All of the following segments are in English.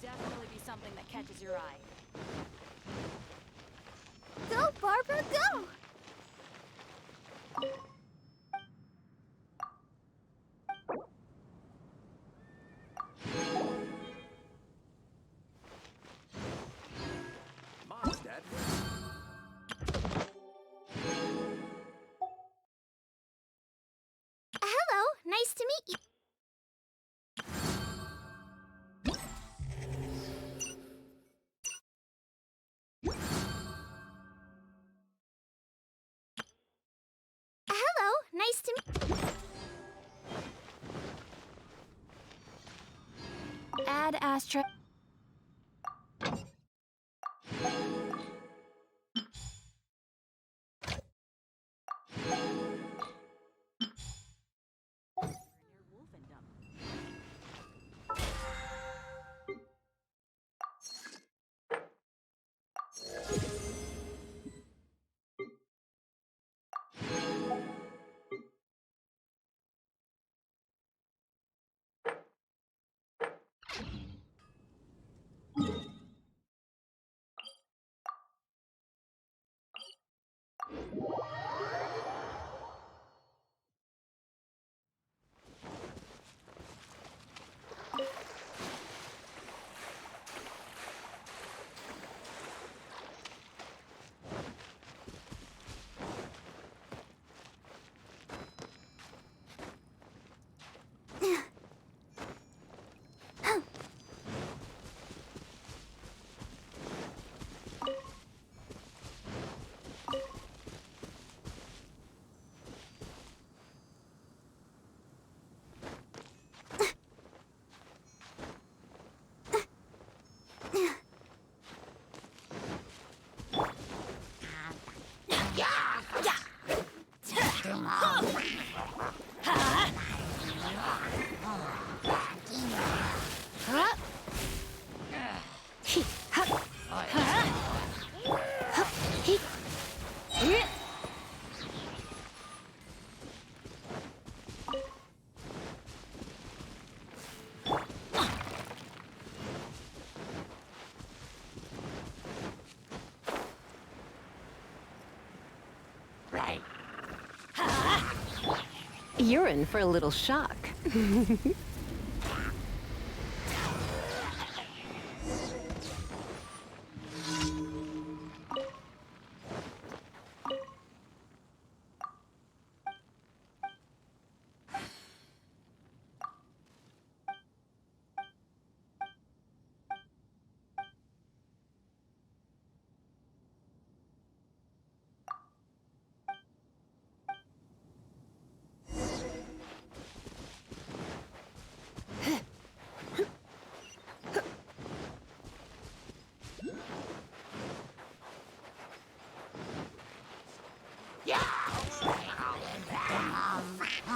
Definitely be something that catches your eye. Go, Barbara, go! Mom's Dad. Hello, nice to meet you. Hello, nice to meet you. Add Astra. Near Wolfendom. You're in for a little shock.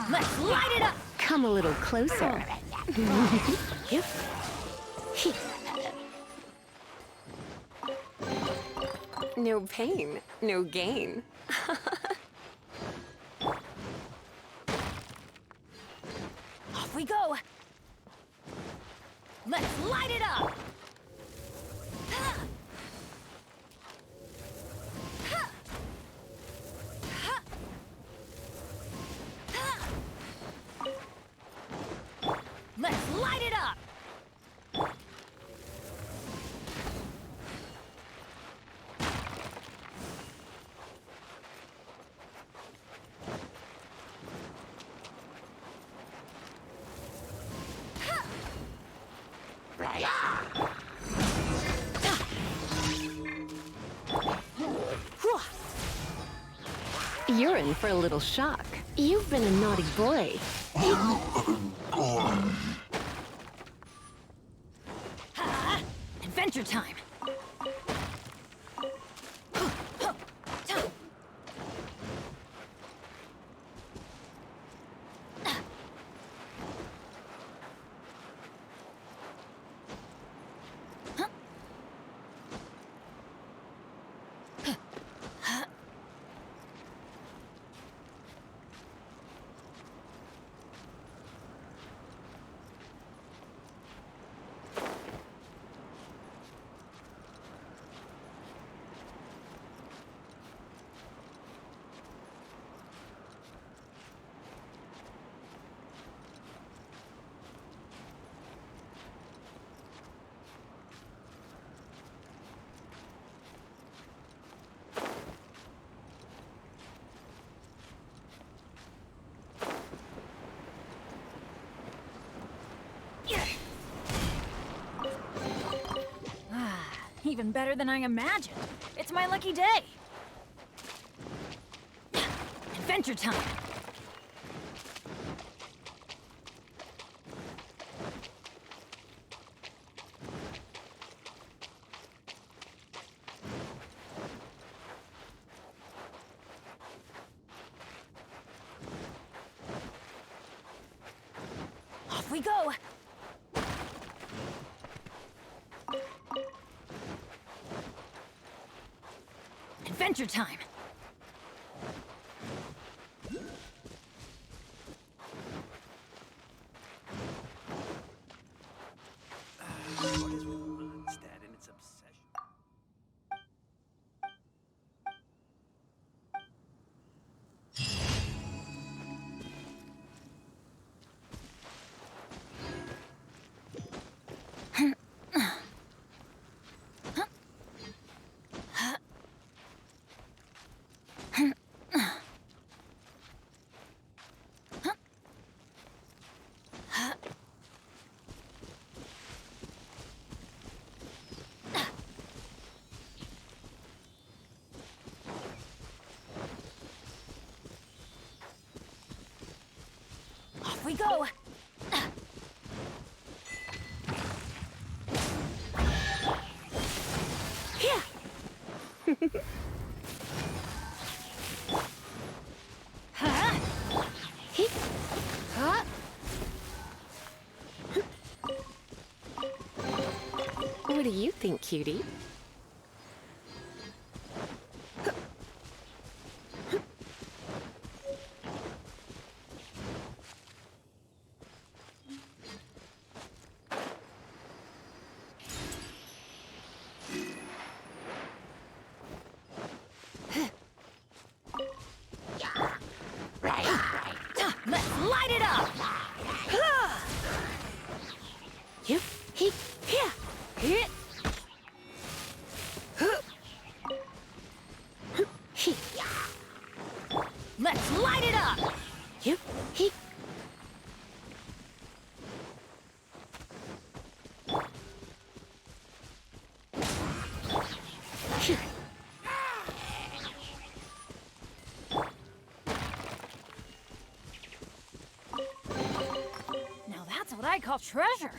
Let's light it up! Come a little closer. No pain, no gain. Off we go! Let's light it up! Let's light it up! You're in for a little shock. You've been a naughty boy. Adventure time. Even better than I imagined. It's my lucky day. Adventure time. Off we go. Adventure time. What is with Mondstadt and its obsession? Off we go. Here. Huh? Hit. Huh? What do you think, cutie? Let's light it up. You. He. Here. Hit. He. Let's light it up. You. He. Here. Now that's what I call treasure.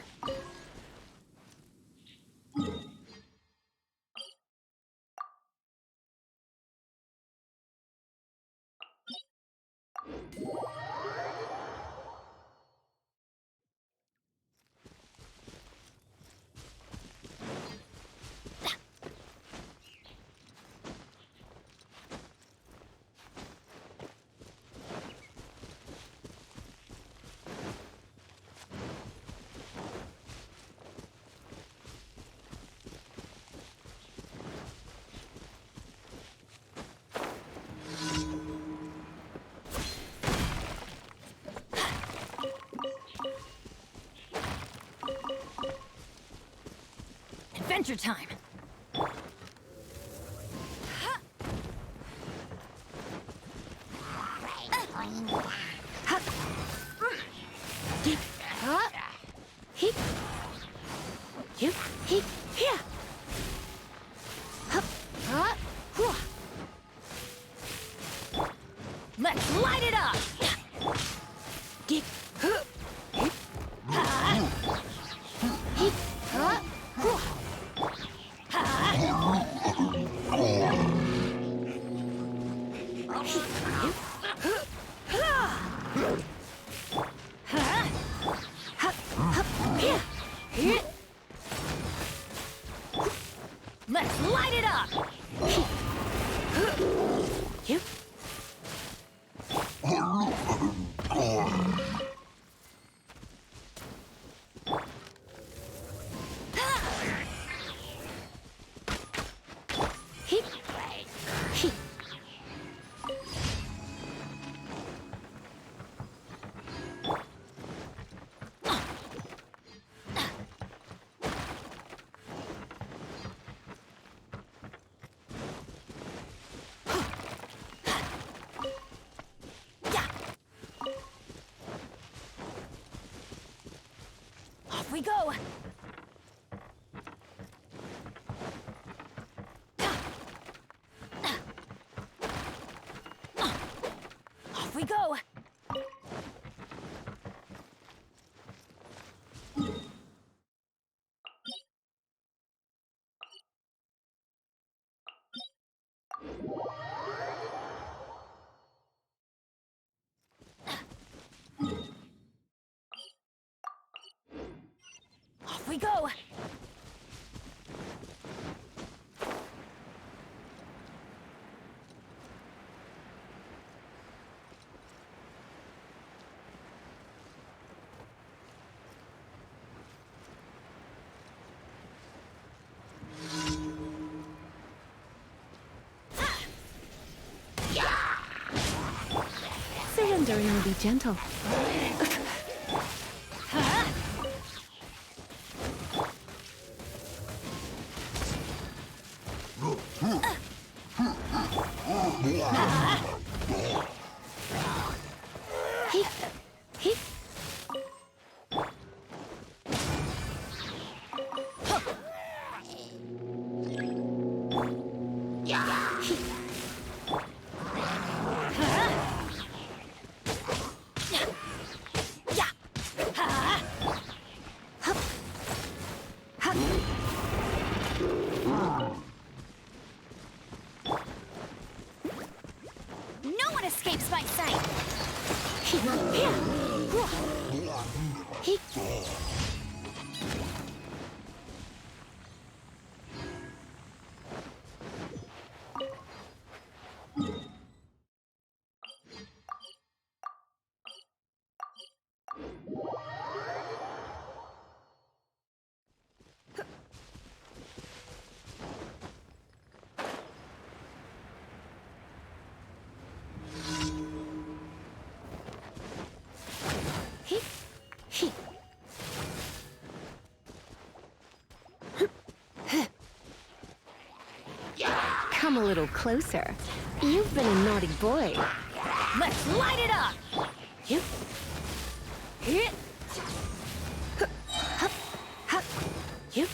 Adventure time. Get. Huh? He. You. He. Here. Huh. Huh. Whoa. Let's light it up. Get. Huh. He. Huh. Whoa. we go. Off we go. Off we go. Surrender and I'll be gentle. No one escapes my sight. Come a little closer. You've been a naughty boy. Let's light it up. You. Hit. You.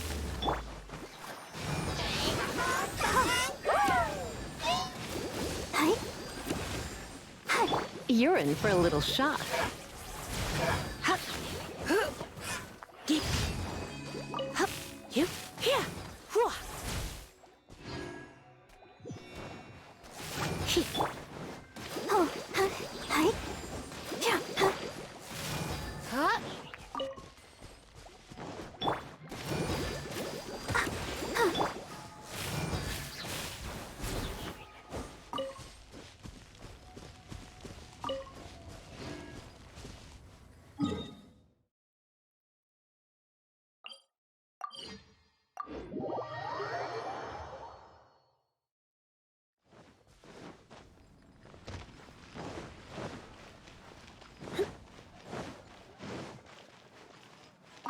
You're in for a little shock. You. Here. Huh?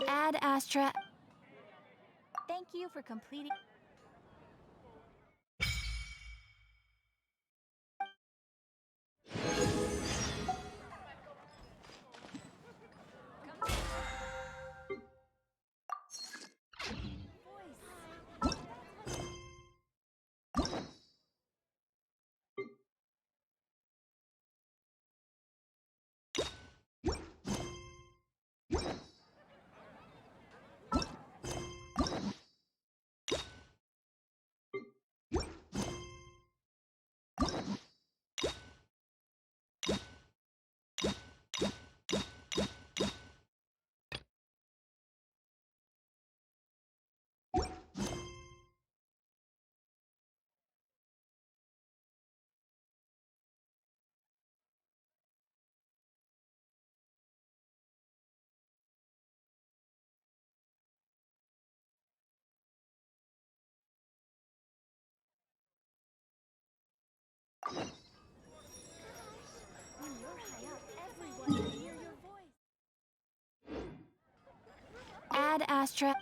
Ad Astra. Thank you for completing. When you're high up, everyone can hear your voice. Ad Astra.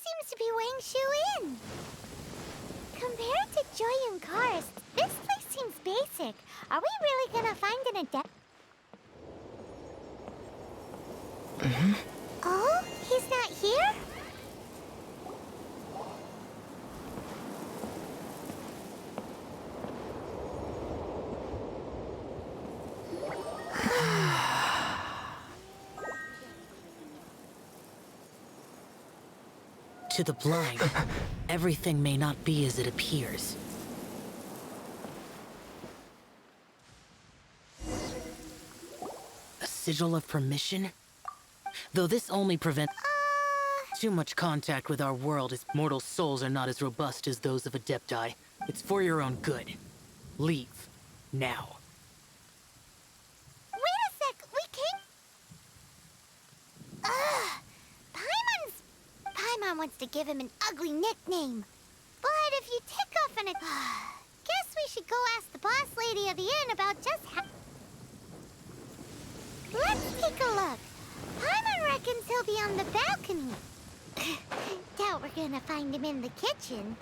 seems to be weighing Shu in. Compared to Joy and Karst, this place seems basic. Are we really gonna find an adept? Oh, he's not here? To the blind, everything may not be as it appears. A sigil of permission? Though this only prevents too much contact with our world, as mortal souls are not as robust as those of Adepti. It's for your own good. Leave. Now. Wait a sec, we can't... Paimon wants to give him an ugly nickname. But if you tick off an... guess we should go ask the boss lady of the inn about just how... Let's take a look. Paimon reckons he'll be on the balcony. Doubt we're gonna find him in the kitchen.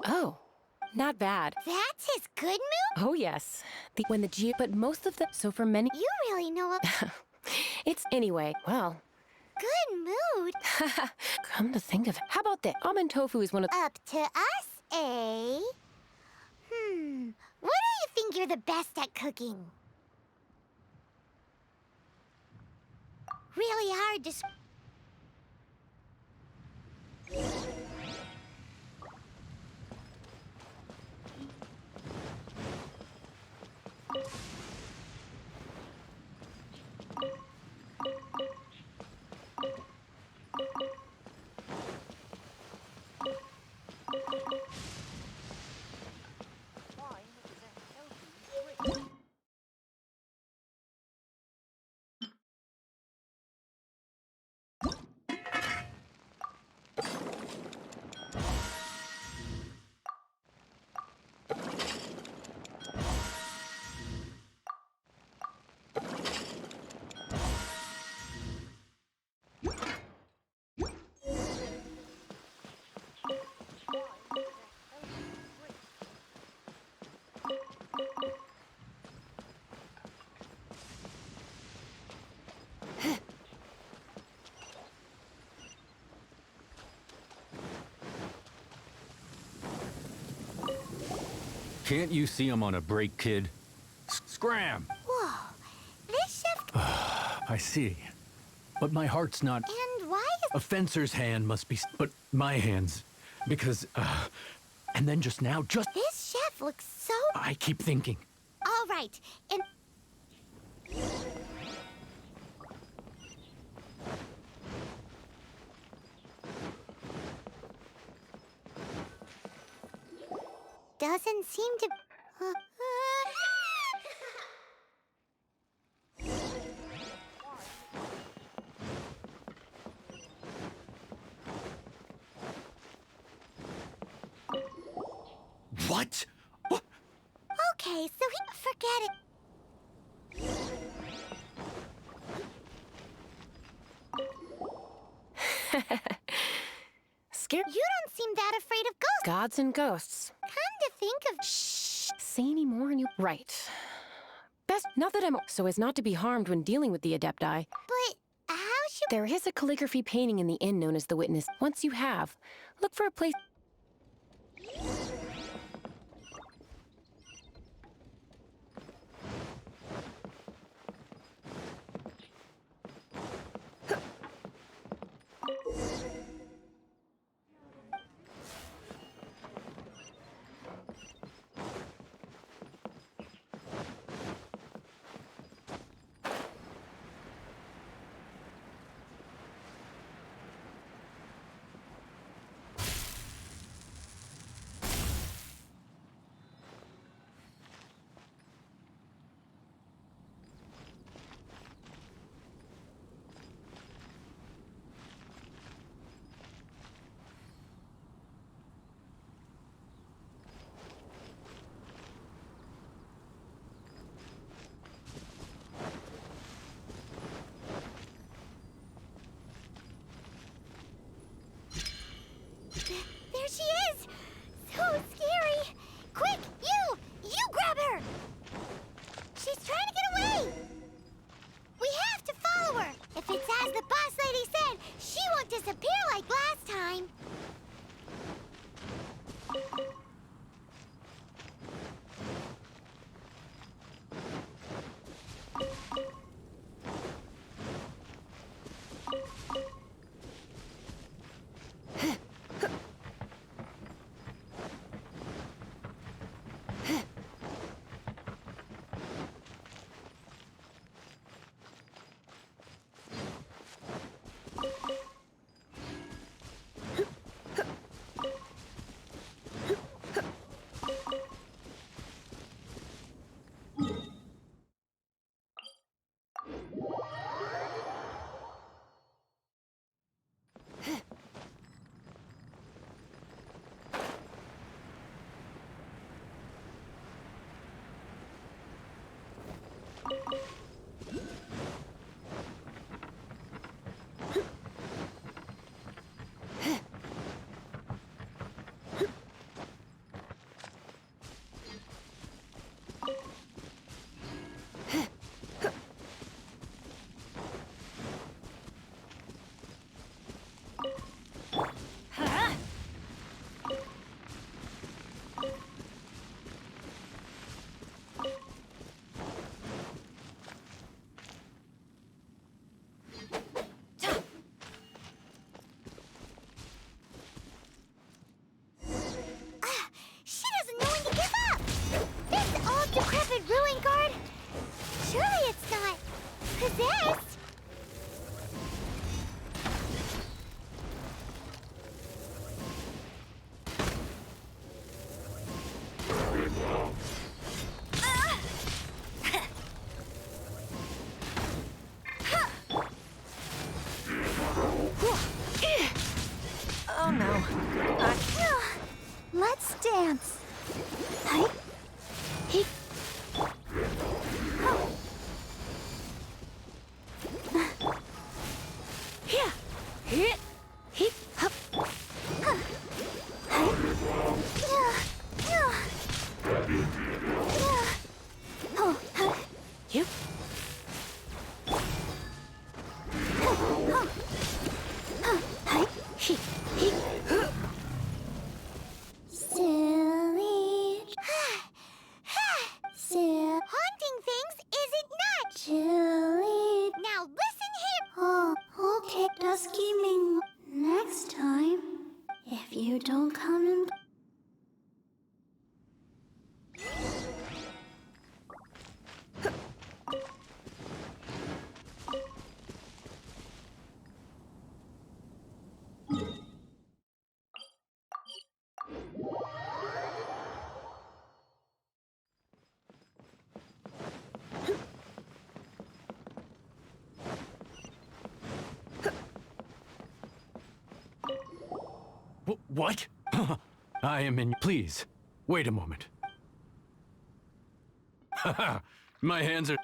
Oh, not bad. That's his good move? Oh, yes. When the but most of the, so for many, You really know a it's anyway, well, good mood. come to think of it. How about that? Almond tofu is one of, Up to us, eh? What do you think you're the best at cooking? Really hard to... Can't you see I'm on a break, kid? Scram! Whoa, this chef... I see. But my heart's not... And why is... A fencer's hand must be... But my hands. Because, And then just now, This chef looks so... I keep thinking. All right, and... Doesn't seem to... What? Okay, so forget it. scared. You don't seem that afraid of ghosts. Gods and ghosts. Come to think of... Shh. Say any more and you... Right. Best, not that I'm... So as not to be harmed when dealing with the Adepti. But how should... There is a calligraphy painting in the inn known as the Witness. Once you have, look for a place... There she is! So scary! Quick, you grab her! She's trying to get away! We have to follow her! If it's as the boss lady said, she won't disappear like last time! She doesn't know when to give up! This old decrepit ruin guard? Surely it's not possessed? Oh no. Let's dance. Hi. He. Here. Hit. Hip hop. Oh, You? silly. Haunting things, is it not? Silly. Now listen here. Oh, okay. Just scheming. Next time, if you don't come in. What? I am in. Please, wait a moment. My hands are.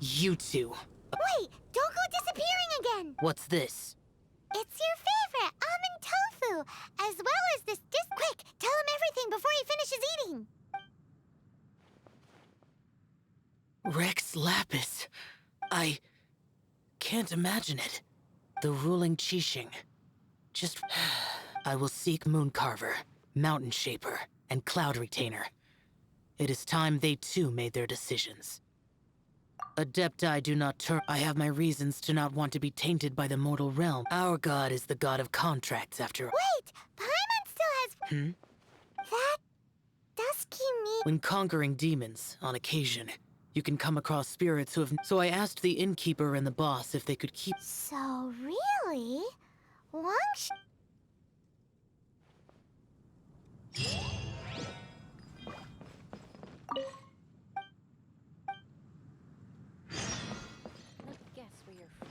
You two. Wait, don't go disappearing again. What's this? It's your favorite almond tofu, as well as this disc. Quick, tell him everything before he finishes eating. Rex Lapis. I can't imagine it. The ruling Qixing. Just... I will seek Moon Carver, Mountain Shaper, and Cloud Retainer. It is time they too made their decisions. Adepti do not turn. I have my reasons to not want to be tainted by the mortal realm. Our god is the god of contracts, after all. Wait, Paimon That dusky meat. When conquering demons, on occasion, you can come across spirits who have. So I asked the innkeeper and the boss if they could keep. So really? Wang Sh- Let's guess where you're from.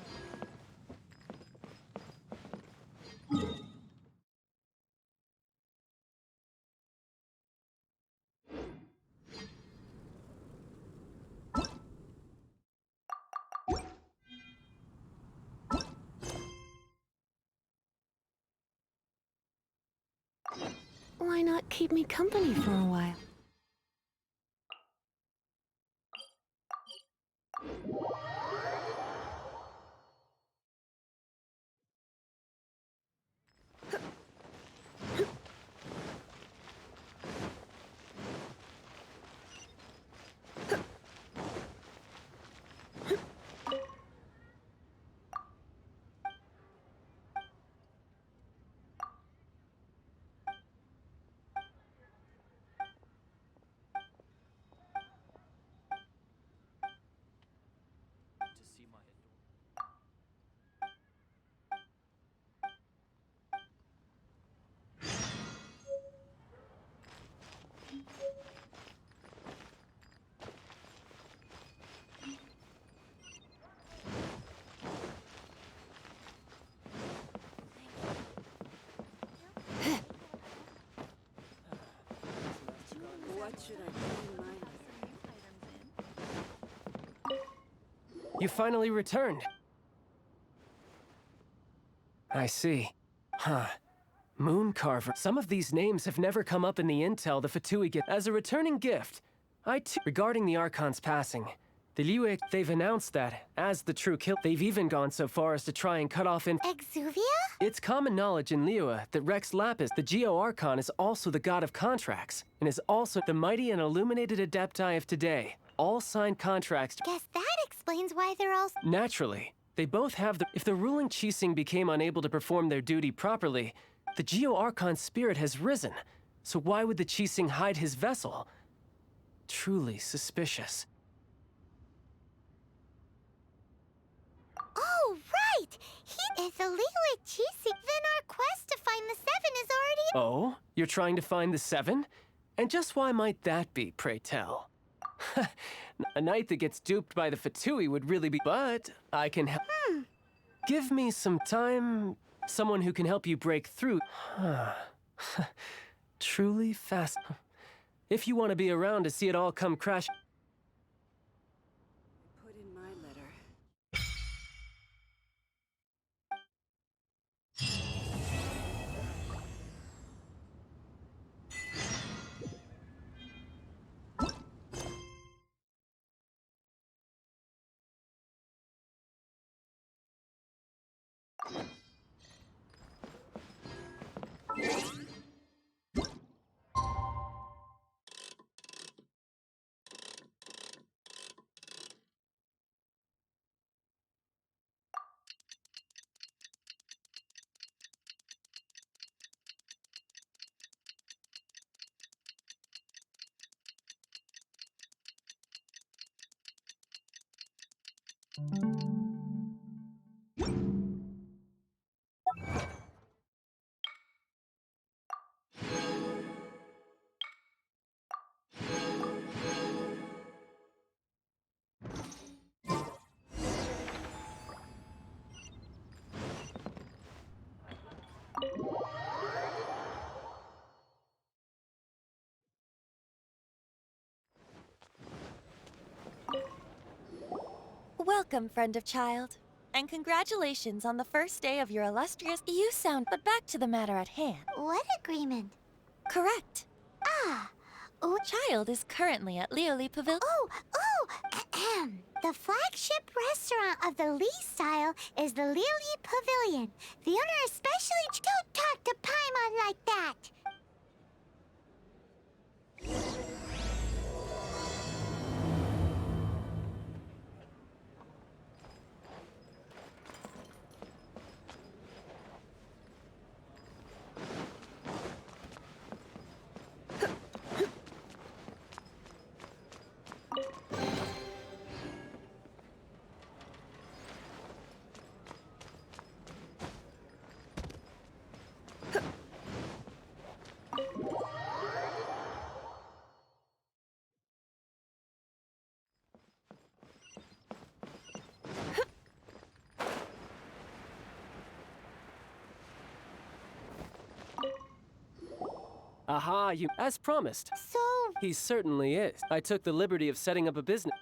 Why not keep me company for a while? To see my adorable. What should I put in my You finally returned. I see. Huh. Moon Carver. Some of these names have never come up in the intel the Fatui get. As a returning gift, regarding the Archon's passing, the Liyue, they've announced that, as the true kill, they've even gone so far as to try and cut off Exuvia? It's common knowledge in Liyue that Rex Lapis, the Geo-Archon, is also the god of contracts, and is also the mighty and illuminated Adepti of today. All signed contracts. Guess that explains why they're all. Naturally, they both have the. If the ruling Qixing became unable to perform their duty properly, the Geo-Archon's spirit has risen. So why would the Qixing hide his vessel? Truly suspicious. Oh, right! If the Liyue Qixing, then our quest to find the seven is already. Oh? You're trying to find the seven? And just why might that be, pray tell? A knight that gets duped by the Fatui would really be. But I can help. Give me some time. Someone who can help you break through. Truly fast. If you want to be around to see it all come crash. put in my letter? Welcome, friend of child. And congratulations on the first day of your illustrious. You sound. But back to the matter at hand. What agreement? Correct. Ah. Oh, Child is currently at Lioli Pavilion. ahem. The flagship restaurant of the Lee style is the Lioli Pavilion. The owner especially. Don't talk to Paimon like that. Aha, you. As promised. So, He certainly is. I took the liberty of setting up a business.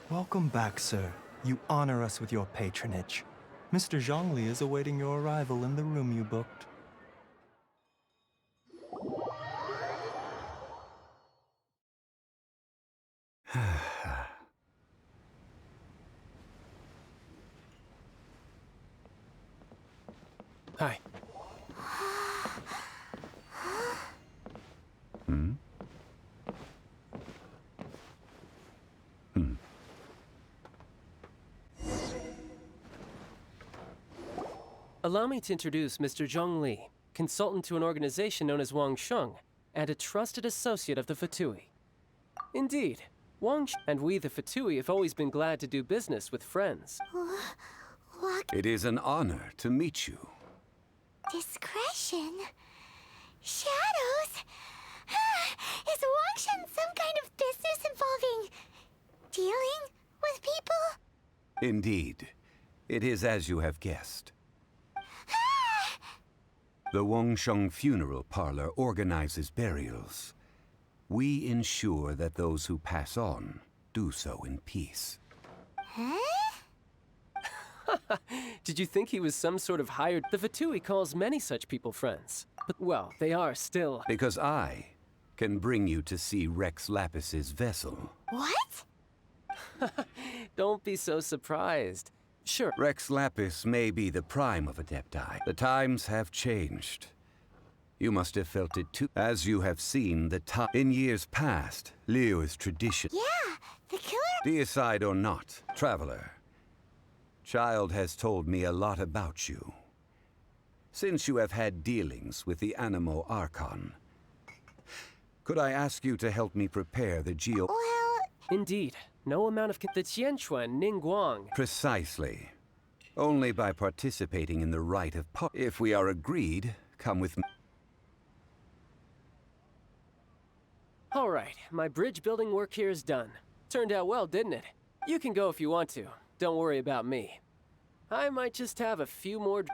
Welcome back, sir. You honor us with your patronage. Mr. Zhongli is awaiting your arrival in the room you booked. Hi. Allow me to introduce Mr. Zhongli, consultant to an organization known as Wang Sheng, and a trusted associate of the Fatui. Indeed, and we the Fatui have always been glad to do business with friends. what It is an honor to meet you. discretion? Shadows? Is Wangshan some kind of business involving dealing with people? Indeed, it is as you have guessed. The Wangsheng Funeral Parlor organizes burials. We ensure that those who pass on do so in peace. Did you think he was some sort of hired? The Fatui calls many such people friends. But, well, they are still. Because I can bring you to see Rex Lapis's vessel. What? Don't be so surprised. Sure. Rex Lapis may be the prime of Adepti. The times have changed. You must have felt it too. As you have seen, in years past, Leo's tradition. Yeah, the killer. Deicide or not, traveler, Child has told me a lot about you. Since you have had dealings with the Animo Archon, could I ask you to help me prepare the Well, Indeed, no amount of the Qianquan Ningguang. Precisely. Only by participating in the rite of if we are agreed, come with me. All right, my bridge building work here is done. Turned out well, didn't it? You can go if you want to. Don't worry about me. I might just have a few more.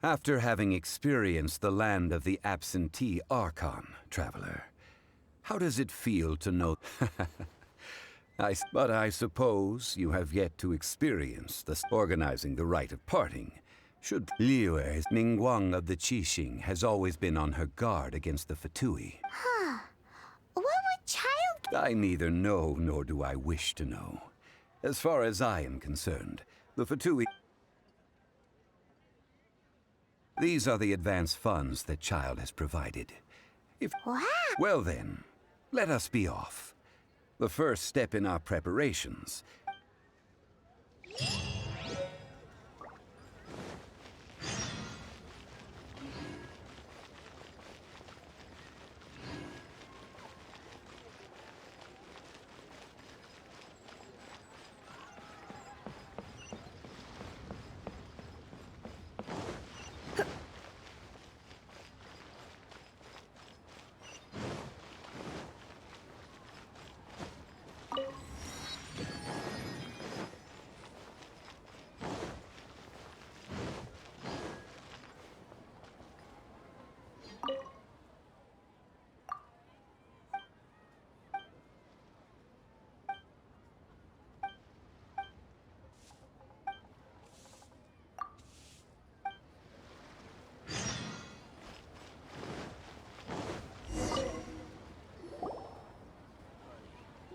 After having experienced the land of the absentee Archon, traveler, how does it feel to know? But I suppose you have yet to experience the organizing the rite of parting. Should Liyue Ningguang of the Qixing has always been on her guard against the Fatui. what would Child... I neither know nor do I wish to know. As far as I am concerned, the Fatui... These are the advance funds that Child has provided. Wow! Well then, let us be off. The first step in our preparations.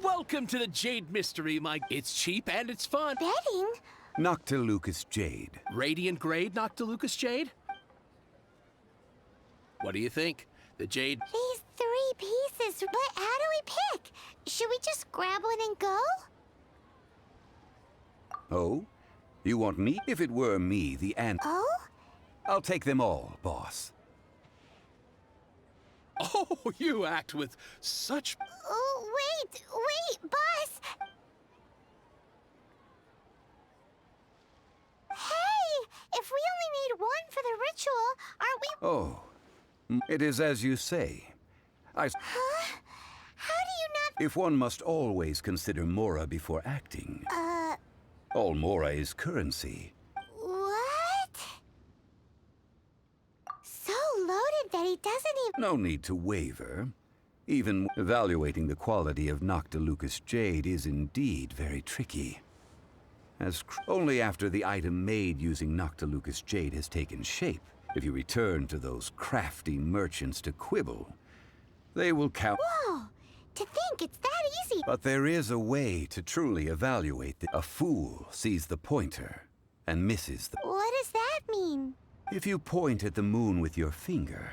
Welcome to the Jade Mystery, It's cheap and it's fun. Betting? Noctilucus Jade. Radiant Grade Noctilucus Jade? What do you think? The Jade... These 3 pieces, but how do we pick? Should we just grab one and go? Oh? You want me? If it were me, the ant... Oh? I'll take them all, boss. Oh, you act with such... Oh, wait, boss! Hey! If we only need one for the ritual, aren't we... Oh, it is as you say. Huh? How do you not... If one must always consider Mora before acting. All Mora is currency. What? So loaded that he doesn't even... No need to waver. Even evaluating the quality of Noctilucous jade is indeed very tricky. Only after the item made using Noctilucous jade has taken shape, if you return to those crafty merchants to quibble, they will count... Whoa! To think it's that easy! But there is a way to truly evaluate A fool sees the pointer and misses the... What does that mean? If you point at the moon with your finger,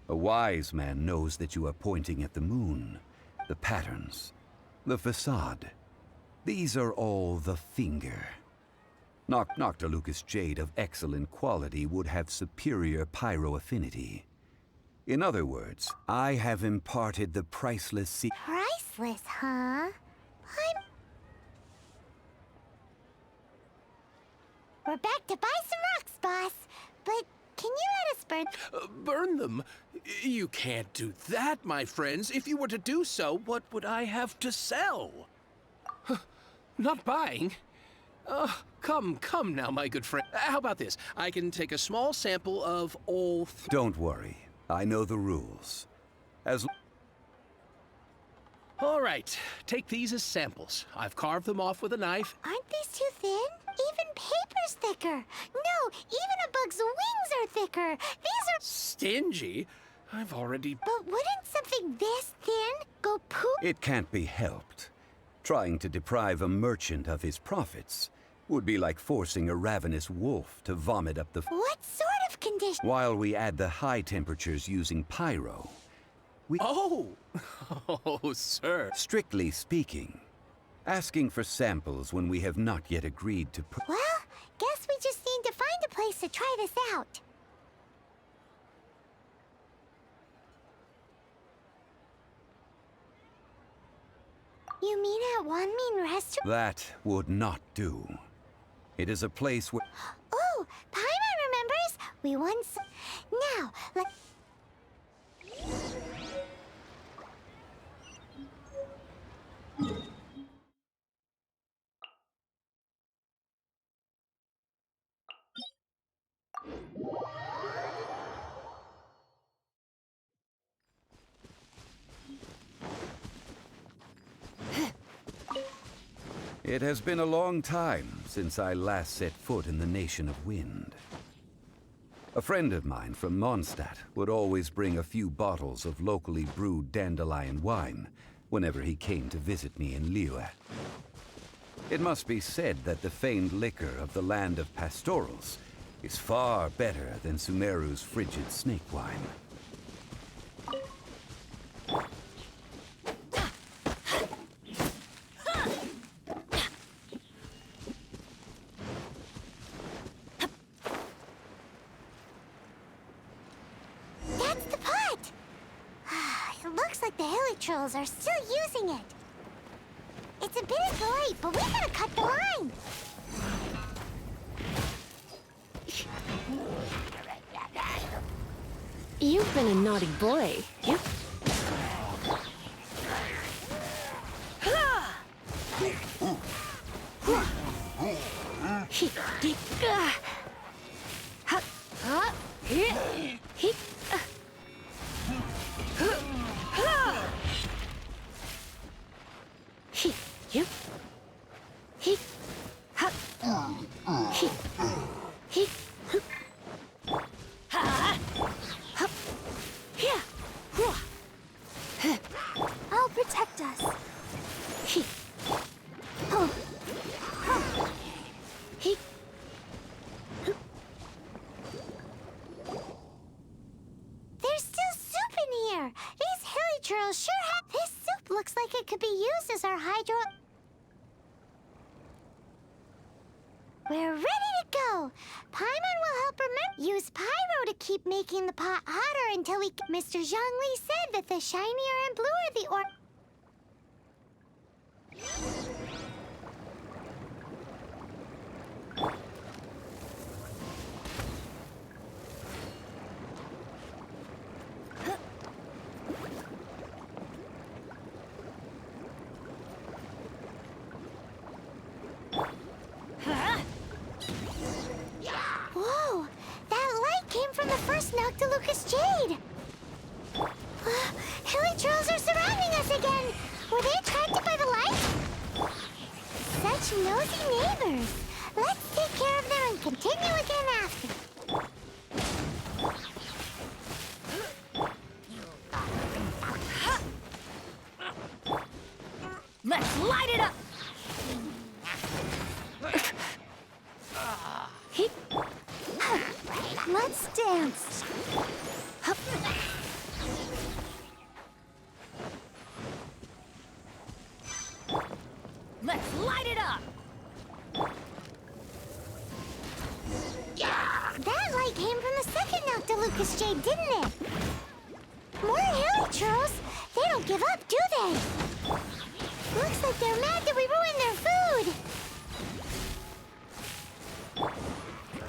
a wise man knows that you are pointing at the moon, the patterns, the facade. These are all the finger. Noctilucous jade of excellent quality would have superior pyro affinity. In other words, I have imparted the priceless Priceless, huh? We're back to buy some rocks, boss. But can you let us burn... burn them? You can't do that, my friends. If you were to do so, what would I have to sell? Not buying? Come now, my good friend. How about this? I can take a small sample of all... Don't worry. I know the rules. All right. Take these as samples. I've carved them off with a knife. Aren't these too thin? Even paper's thicker. No, even a bug's wings are thicker. These are... Stingy? I've already... But wouldn't something this thin go poof? It can't be helped. Trying to deprive a merchant of his profits would be like forcing a ravenous wolf to vomit up the... What sort of condition? While we add the high temperatures using pyro, we... Oh, sir. Strictly speaking, asking for samples when we have not yet agreed to... Well, guess we just need to find a place to try this out. You mean at One Mean Restaurant? That would not do. It is a place where... Oh, Paimon remembers. We once... Now, let... It has been a long time since I last set foot in the Nation of Wind. A friend of mine from Mondstadt would always bring a few bottles of locally brewed dandelion wine whenever he came to visit me in Liyue. It must be said that the famed liquor of the land of pastorals is far better than Sumeru's frigid snake wine. That's the pot! It looks like the hilly trolls are still using it. It's a bit of late, but we gotta cut the line. You've been a naughty boy. Yep. I'll protect us. There's still soup in here. These hilly churls sure have... This soup looks like it could be used as our hydro... We're ready Paimon will help remember. Use pyro to keep making the pot hotter until we... Mr. Zhongli said that the shinier and bluer the or... Whoa! That light came from the first Noctilucous Jade! Hilichurls are surrounding us again! Were they attracted by the light? Such nosy neighbors! Let's take care of them and continue again after. Let's light it up! Let's dance. Let's light it up! That light came from the second Noctilucous Jade, didn't it? More Hilichurls? They don't give up, do they? Looks like they're mad that we ruined their food.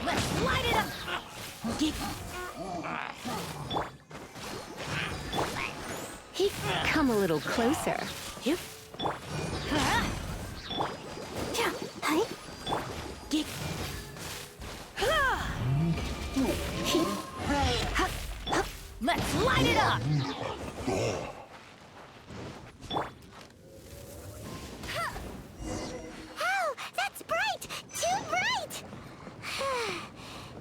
Let's light it up! Come a little closer. Yep. Let's light it up! Oh, that's bright! Too bright!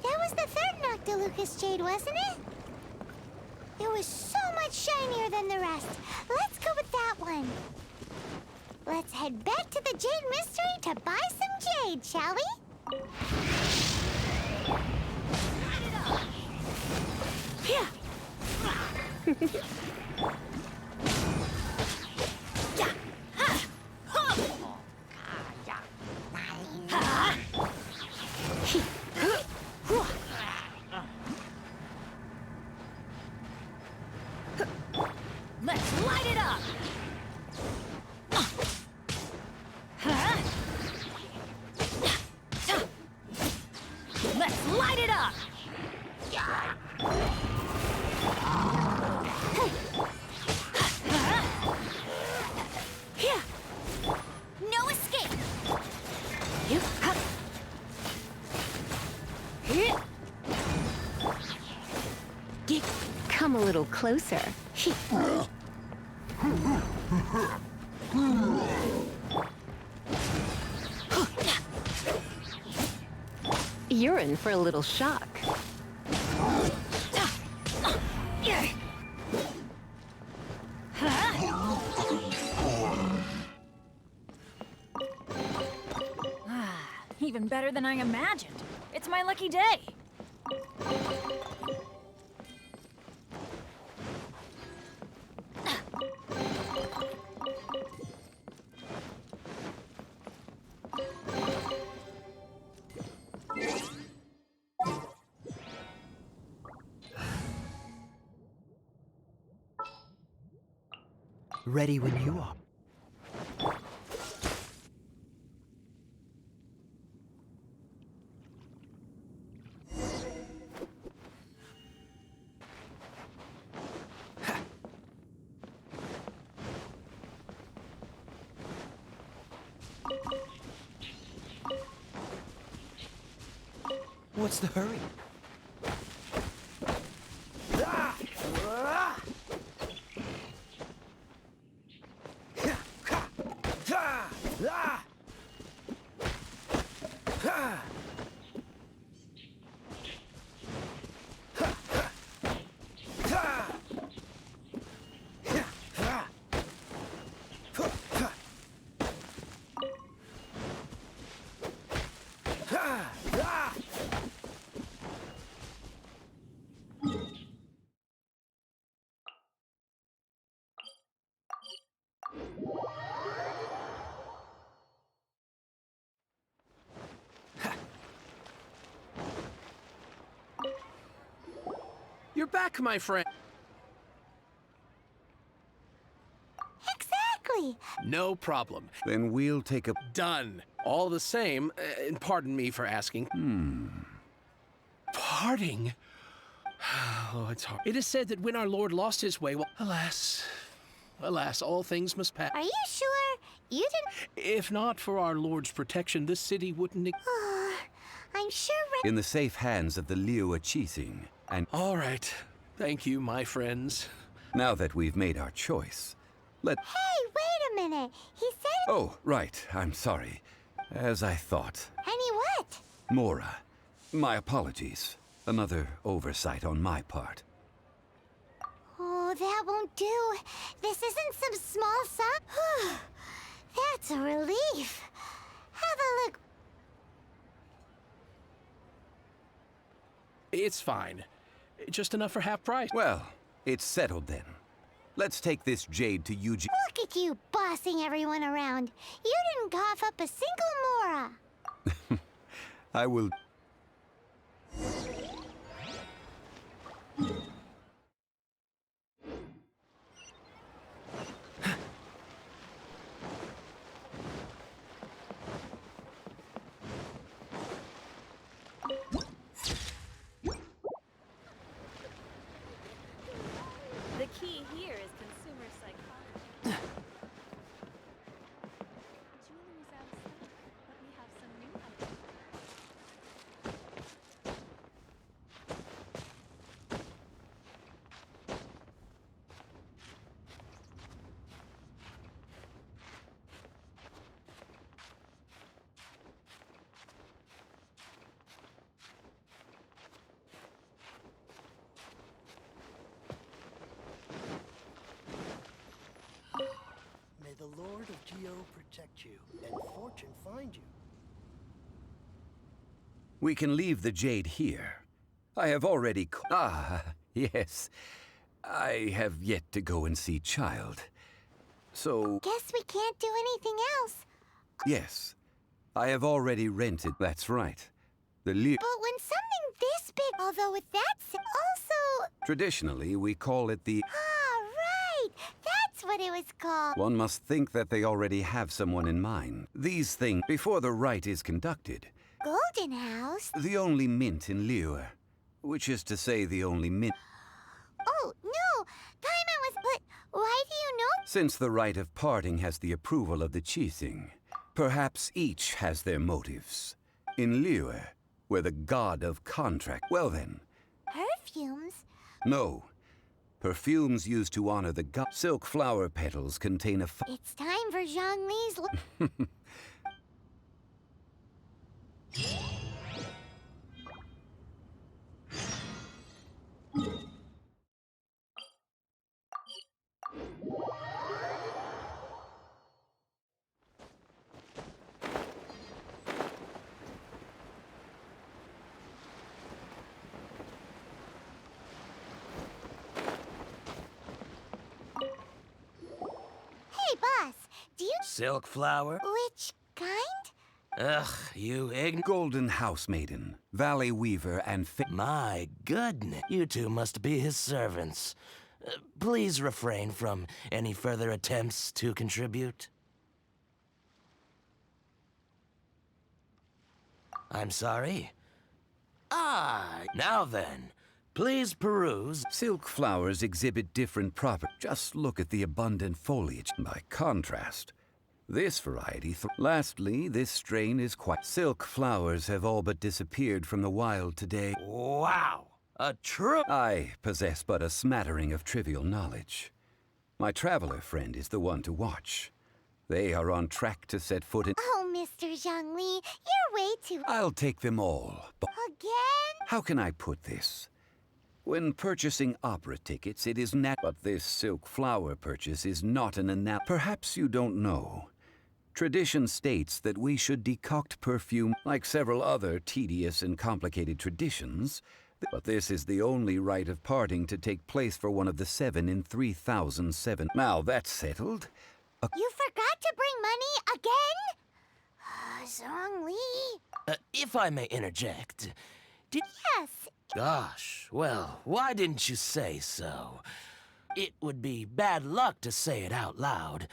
That was the third Noctilucous Jade, wasn't it? It was so much shinier than the rest. Let's go with that one. Let's head back to the Jade Mystery to buy some jade, shall we? Here! Let's light it up! Let's light it up! Here! No escape! Come a little closer. You're in for a little shock. Even better than I imagined. It's my lucky day. Ready when you are. What's the hurry? You're back, my friend. Exactly. No problem. Then we'll take a... Done. All the same, and pardon me for asking. Parting? Oh, it's hard. It is said that when our Lord lost his way, well, alas, all things must pass. Are you sure you didn't? If not for our Lord's protection, this city wouldn't... I'm sure. In the safe hands of the Liu Qixing, and... All right. Thank you, my friends. Now that we've made our choice, let... Hey, wait a minute. He said. Oh, right. I'm sorry. As I thought. Any what? Mora. My apologies. Another oversight on my part. Oh, that won't do. This isn't some small sum. That's a relief. Have a look. It's fine. Just enough for half price. Well, it's settled then. Let's take this jade to Yuji. Look at you bossing everyone around. You didn't cough up a single Mora. I will... The key here is consumer psychology. Jewelry's out of stock, but we have some new items. May the Lord of Geo protect you and fortune find you. We can leave the jade here. I have already... yes. I have yet to go and see Child. So... Guess we can't do anything else. Yes. I have already rented... That's right. The Liu... But when something this big, although with that also... Traditionally, we call it the... Ah, right. That's what it was called. One must think that they already have someone in mind. These things, before the rite is conducted, Golden House? the only mint in Liu, which is to say the only mint... Oh, no. Paimon was... But why do you know? Since the rite of parting has the approval of the Qixing, perhaps each has their motives. In Liu, where the god of contract... Well then... Perfumes? No. Perfumes used to honor the god... Silk flower petals contain a... It's time for Zhongli's... Hey, boss. Do you... Silk flower? Which kind? Ugh, you Golden House Maiden, Valley Weaver, and... My goodness. You two must be his servants. Please refrain from any further attempts to contribute. I'm sorry. Now then, please peruse. Silk flowers exhibit different properties. Just look at the abundant foliage. By contrast, this variety... Lastly, this strain is quite... Silk flowers have all but disappeared from the wild today. Wow! A true... I possess but a smattering of trivial knowledge. My traveler friend is the one to watch. They are on track to set foot in... Oh, Mr. Zhongli, you're way too... I'll take them all, but... Again? How can I put this? When purchasing opera tickets, it is but this silk flower purchase is not an Perhaps you don't know. Tradition states that we should decoct perfume like several other tedious and complicated traditions, but this is the only rite of parting to take place for one of the 7 in 3007. Now that's settled. You forgot to bring money again? Zhongli. If I may interject, Yes. Gosh, well, why didn't you say so? It would be bad luck to say it out loud.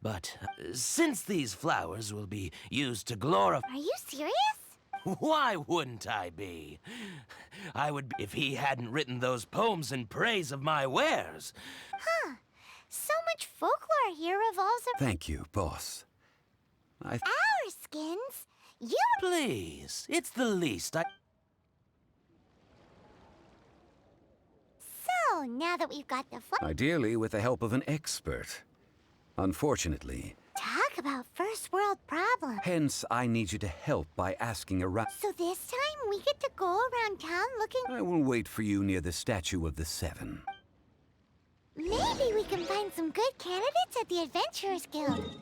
But since these flowers will be used to glorify... Are you serious? Why wouldn't I be? I would be if he hadn't written those poems in praise of my wares. Huh. So much folklore here revolves around Thank you, boss. our skins. You... Please, it's the least I... So, now that we've got the Ideally, with the help of an expert. Unfortunately. Talk about first world problems. Hence, I need you to help by asking around. So this time, we get to go around town looking... I will wait for you near the statue of the Seven. Maybe we can find some good candidates at the Adventurers Guild.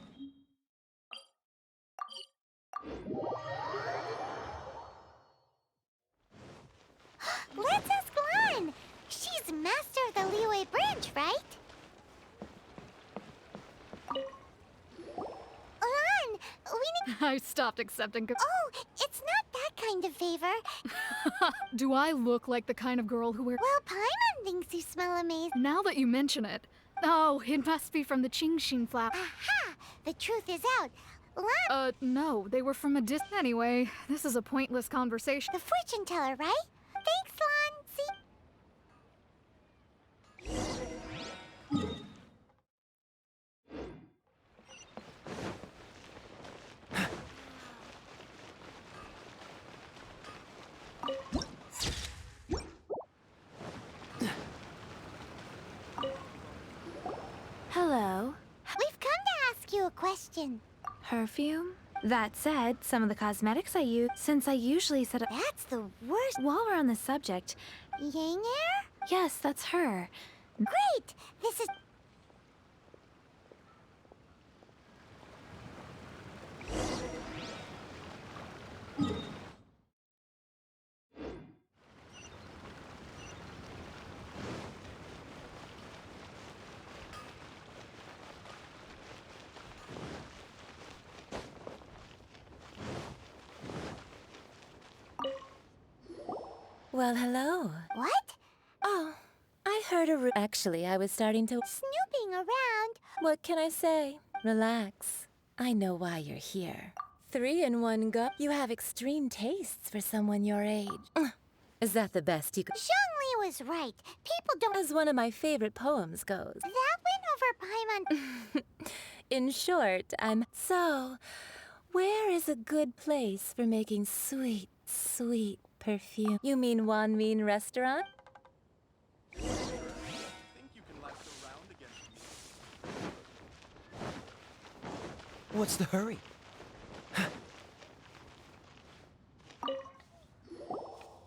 Let's ask Lan. She's master of the Liyue branch, right? Lan, we need... I stopped accepting. Oh, it's not that kind of favor. Do I look like the kind of girl who wears... Well, Paimon thinks you smell amazing. Now that you mention it. Oh, it must be from the Qingxin flower. Aha! The truth is out. Lan... No, they were from a Anyway, this is a pointless conversation. The fortune teller, right? Thanks, Lan. See... Hello. We've come to ask you a question. Perfume? That said, some of the cosmetics I use, since I usually set up... That's the worst. While we're on the subject... Yang Air? Yes, that's her. Great! This is... Well, hello. What? Oh, I heard a Actually, I was starting to... Snooping around. What can I say? Relax. I know why you're here. 3 in 1 go. You have extreme tastes for someone your age. Is that the best you could... Zhongli was right. People don't... As one of my favorite poems goes. That went over Paimon. In short, So, where is a good place for making sweet, sweet perfume? You mean Wanmin restaurant? What's the hurry?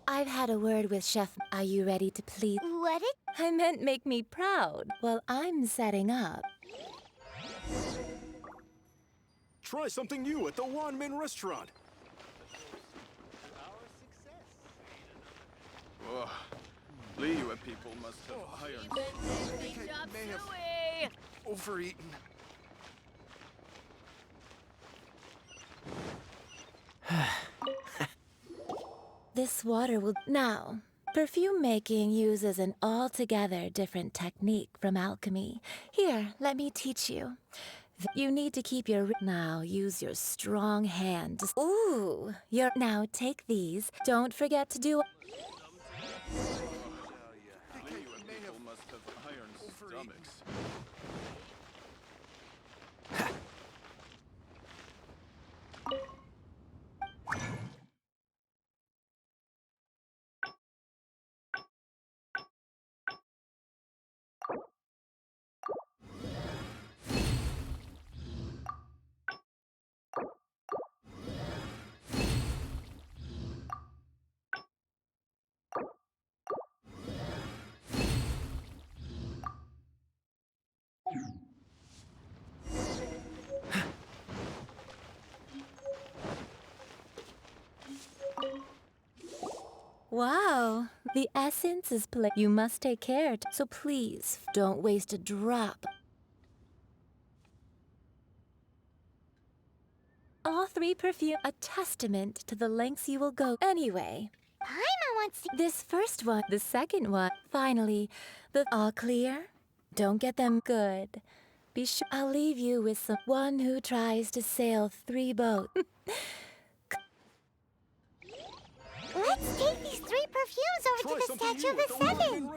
I've had a word with Chef. Are you ready to please? What it? I meant make me proud. Well, I'm setting up. Try something new at the Wanmin restaurant. Ugh. Liyue people must have iron. They may have overeaten. This water will... Now, perfume making uses an altogether different technique from alchemy. Here, let me teach you. You need to keep your... Now, use your strong hand. Ooh! Now, take these. Don't forget to do... People must have iron stomachs. Wow, the essence is You must take care, so please, don't waste a drop. All 3 perfume, a testament to the lengths you will go. Anyway, Paimon wants to. This first one, the second one, finally, the all clear? Don't get them good. Be sure I'll leave you with someone who tries to sail 3 boats. Let's take these 3 perfumes over to the Statue of the Seven.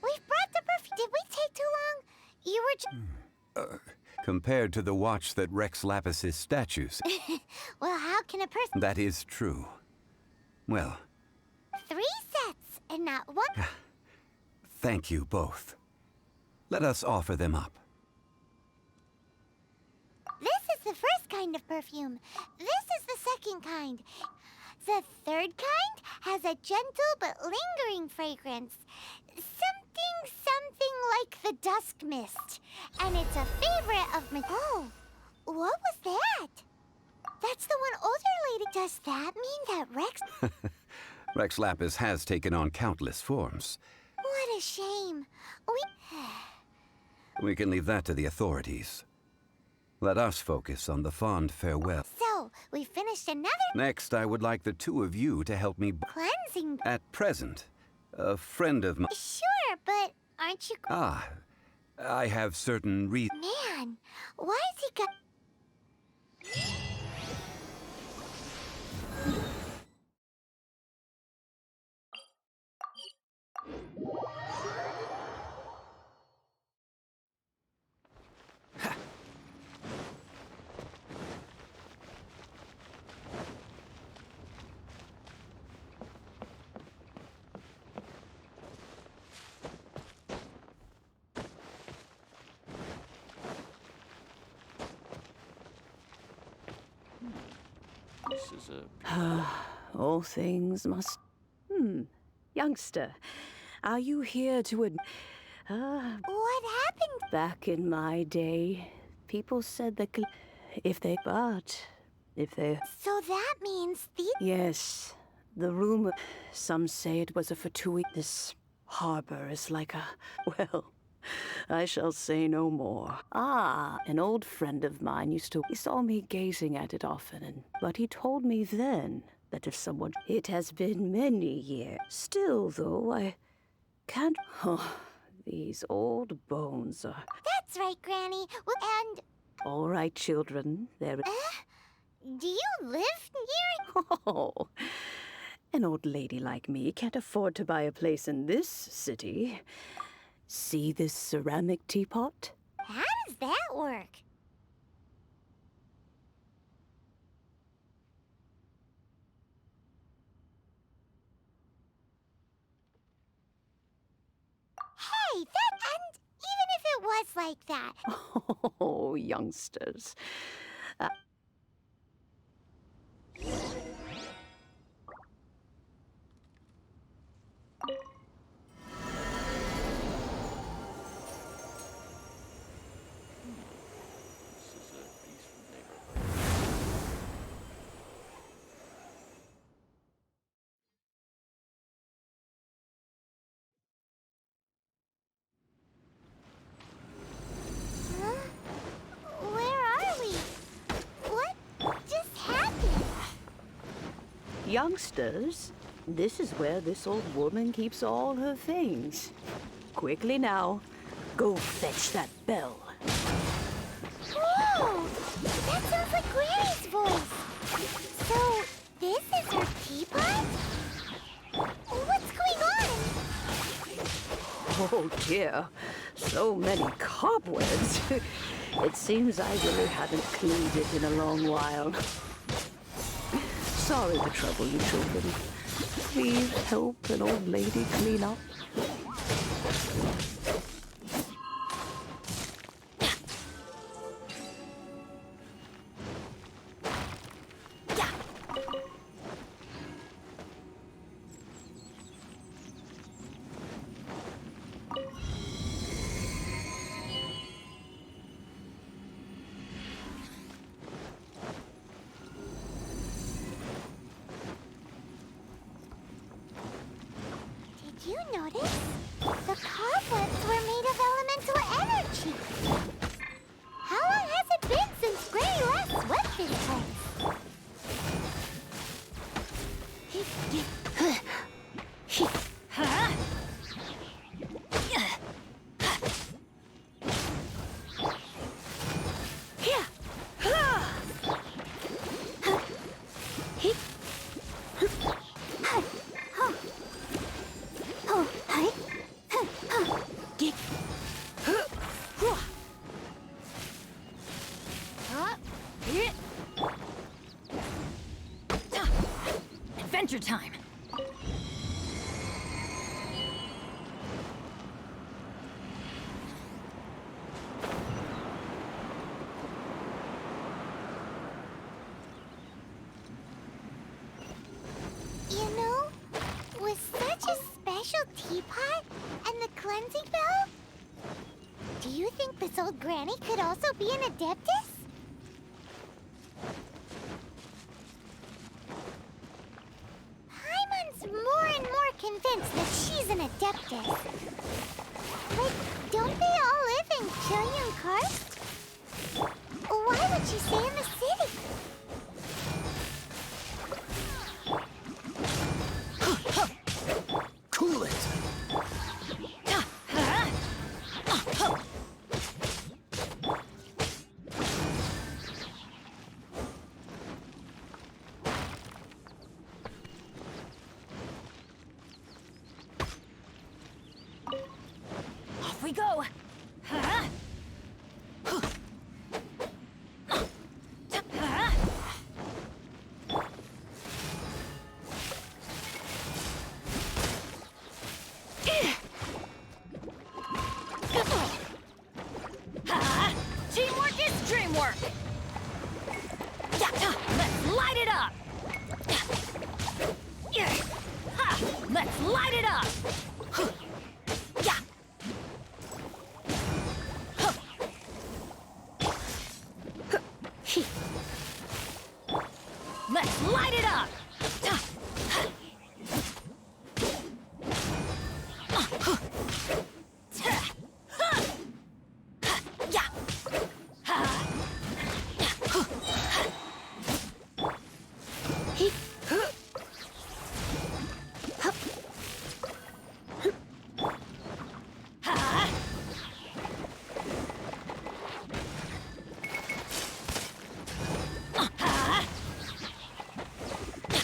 We've brought the perfume. Did we take too long? You were Compared to the watch that Rex Lapis's statues. Well, how can a person... That is true. Well, 3 sets and not 1... thank you both. Let us offer them up. This is the first kind of perfume. This is the second kind. The third kind has a gentle but lingering fragrance. Something like the dusk mist. And it's a favorite of my... Oh, what was that? That's the one older lady. Does that mean that Rex... Rex Lapis has taken on countless forms. What a shame. We can leave that to the authorities. Let us focus on the fond farewell. So, we finished another... Next, I would like the 2 of you to help me... Cleansing... At present, a friend of mine... Sure, but aren't you... I have certain reasons... Man, why has he got... All things must... Youngster, are you here to What happened? Back in my day, people said that if they... So that means the... Yes, the rumor... Some say it was a Fatui. This harbor is like a... Well, I shall say no more. An old friend of mine used to... He saw me gazing at it often, but he told me then that if someone... It has been many years. Still, though, I can't... These old bones are... That's right, Granny. And... All right, children, there... Do you live near... Oh, an old lady like me can't afford to buy a place in this city. See this ceramic teapot? How does that work? Hey, and even if it was like that... Oh, youngsters. Youngsters, this is where this old woman keeps all her things. Quickly now, go fetch that bell. Whoa! That sounds like Granny's voice. So, this is her teapot? What's going on? Oh dear, so many cobwebs. It seems I really haven't cleaned it in a long while. Sorry to trouble you children. Please help an old lady clean up. Did you notice? The cobwebs were made of elemental energy. How long has it been since Granny last swept this place? Huh? Adventure time. You know, with such a special teapot and the cleansing bell, do you think this old granny could also be an adeptus? Paimon's more and more convinced that she's an adeptus. But don't they all live in Killian Karst? Why would she stay in the city? Cool it. Off we go. Teamwork is dreamwork! Let's light it up. Let's light it up. Let's light it up.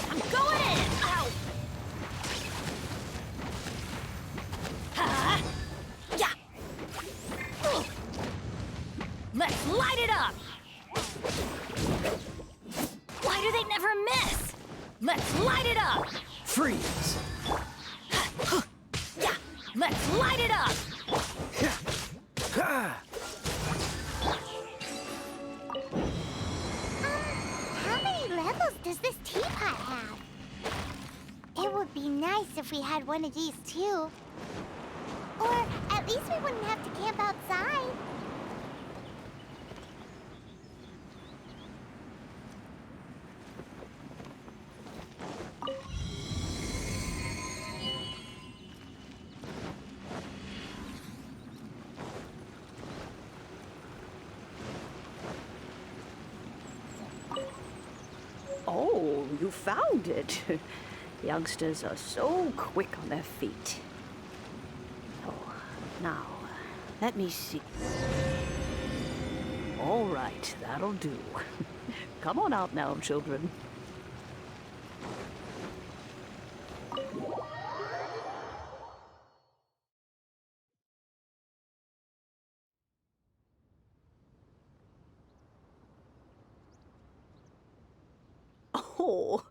I'm going in. Ow. Let's light it up. Why do they never miss? Let's light it up. Freeze. Let's light it up. How many levels does this teapot have? It would be nice if we had one of these too. Or at least we wouldn't have to camp outside. Oh, you found it. Youngsters are so quick on their feet. Oh, now, let me see. All right, that'll do. Come on out now, children. Oh,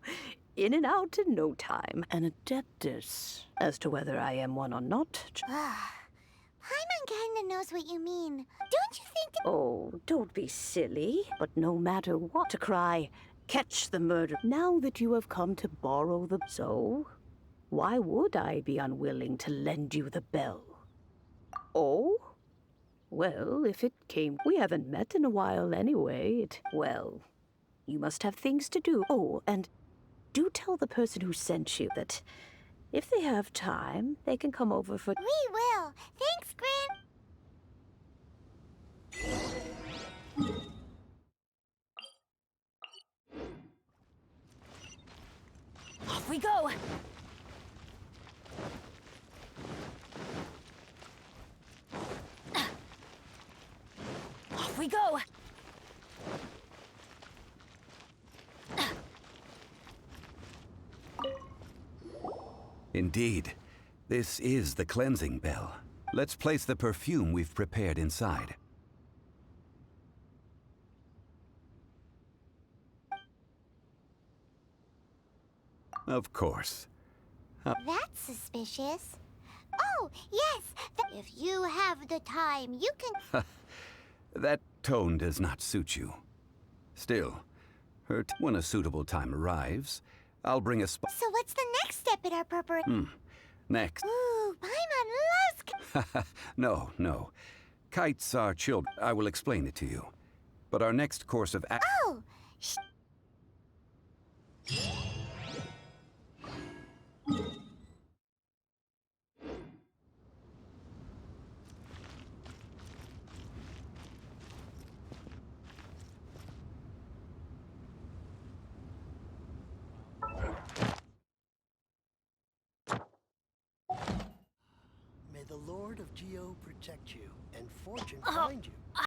in and out in no time. An adeptus. As to whether I am one or not. Paimon kinda knows what you mean. Don't you think that— Oh, don't be silly. But no matter what, to cry, catch the murderer. Now that you have come to borrow the— So, why would I be unwilling to lend you the bell? Oh? Well, if it came— We haven't met in a while anyway. Well, you must have things to do. Oh, and do tell the person who sent you that If they have time, they can come over for... We will. Thanks, Gran. Off we go! Off we go! Indeed, this is the cleansing bell. Let's place the perfume we've prepared inside. Of course. That's suspicious. Oh, yes. If you have the time, you can... That tone does not suit you. Still, when a suitable time arrives, I'll bring a So what's the next step in our preparation? Next. Ooh, Paimon loves... No. Kites are children. I will explain it to you. But our next course of action... Oh! May the Lord of Geo protect you and fortune find you.